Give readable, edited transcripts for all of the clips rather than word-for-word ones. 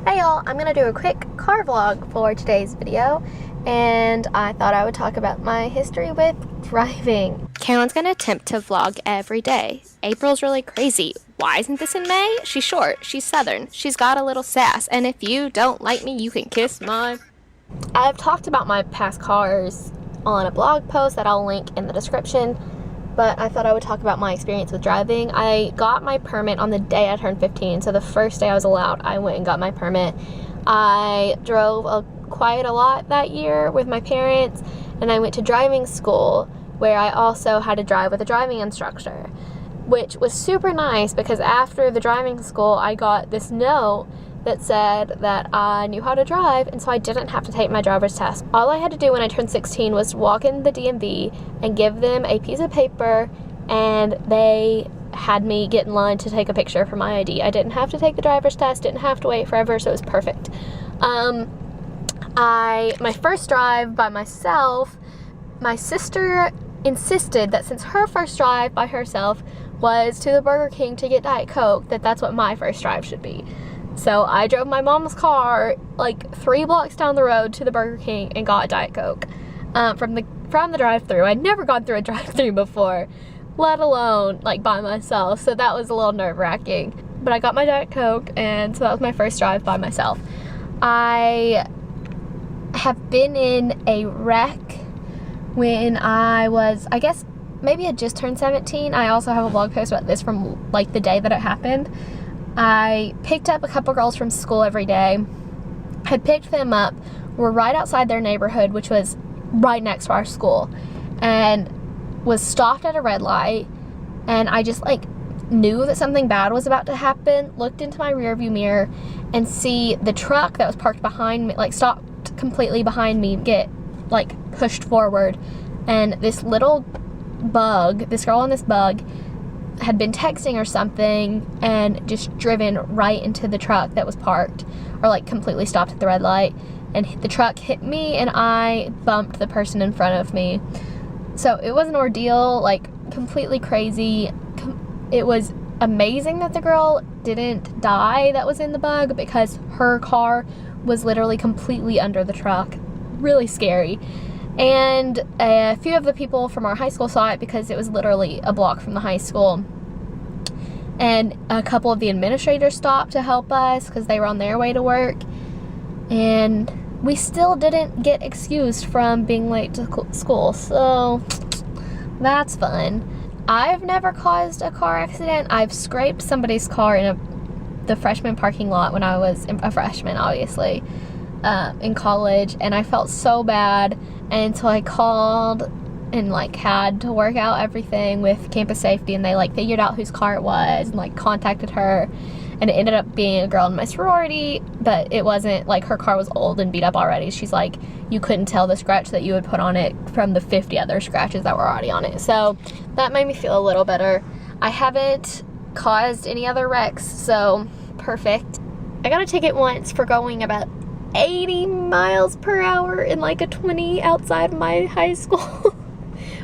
Hey y'all, I'm gonna do a quick car vlog for today's video, and I thought I would talk about my history with driving. Carolyn's gonna attempt to vlog every day. April's really crazy. Why isn't this in May? She's short, she's southern, she's got a little sass, and if you don't like me, you can kiss my... I've talked about my past cars on a blog post that I'll link in the description, but I thought I would talk about my experience with driving. I got my permit on the day I turned 15, so the first day I was allowed, I went and got my permit. I drove quite a lot that year with my parents, and I went to driving school where I also had to drive with a driving instructor, which was super nice because after the driving school I got this note that said that I knew how to drive, and so I didn't have to take my driver's test. All I had to do when I turned 16 was walk in the DMV and give them a piece of paper, and they had me get in line to take a picture for my ID. I didn't have to take the driver's test, didn't have to wait forever, so it was perfect. My first drive by myself, my sister insisted that since her first drive by herself was to the Burger King to get Diet Coke, that's what my first drive should be. So I drove my mom's car like 3 blocks down the road to the Burger King and got Diet Coke from the drive-thru. I'd never gone through a drive-thru before, let alone like by myself, so that was a little nerve-wracking. But I got my Diet Coke, and so that was my first drive by myself. I have been in a wreck when I was, I guess maybe I just turned 17. I also have a blog post about this from like the day that it happened. I picked up a couple girls from school every day, had picked them up, were right outside their neighborhood, which was right next to our school, and was stopped at a red light, and I just like knew that something bad was about to happen, looked into my rearview mirror and see the truck that was parked behind me, like stopped completely behind me, get like pushed forward, and this little bug, this girl on this bug, had been texting or something and just driven right into the truck that was parked, or like completely stopped at the red light, and the truck hit me and I bumped the person in front of me. So it was an ordeal, like completely crazy. It was amazing that the girl didn't die that was in the bug, because her car was literally completely under the truck. Really scary. And a few of the people from our high school saw it because it was literally a block from the high school. And a couple of the administrators stopped to help us because they were on their way to work. And we still didn't get excused from being late to school, so that's fun. I've never caused a car accident. I've scraped somebody's car in the freshman parking lot when I was a freshman, obviously, in college, and I felt so bad. And so I called and like had to work out everything with campus safety, and they like figured out whose car it was and like contacted her, and it ended up being a girl in my sorority, but it wasn't, like her car was old and beat up already. She's like, you couldn't tell the scratch that you would put on it from the 50 other scratches that were already on it. So that made me feel a little better. I haven't caused any other wrecks, so perfect. I got a ticket once for going about 80 miles per hour in like a 20 outside of my high school.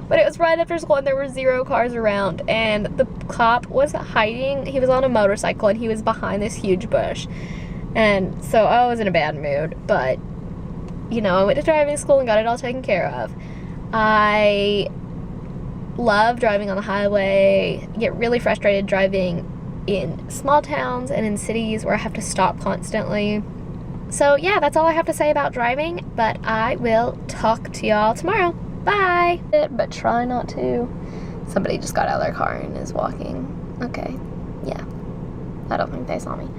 But it was right after school and there were 0 cars around, and the cop was hiding. He was on a motorcycle and he was behind this huge bush, and so I was in a bad mood. But you know, I went to driving school and got it all taken care of. I love driving on the highway. I get really frustrated driving in small towns and in cities where I have to stop constantly. So yeah, that's all I have to say about driving, but I will talk to y'all tomorrow. Bye! But try not to. Somebody just got out of their car and is walking. Okay, yeah. I don't think they saw me.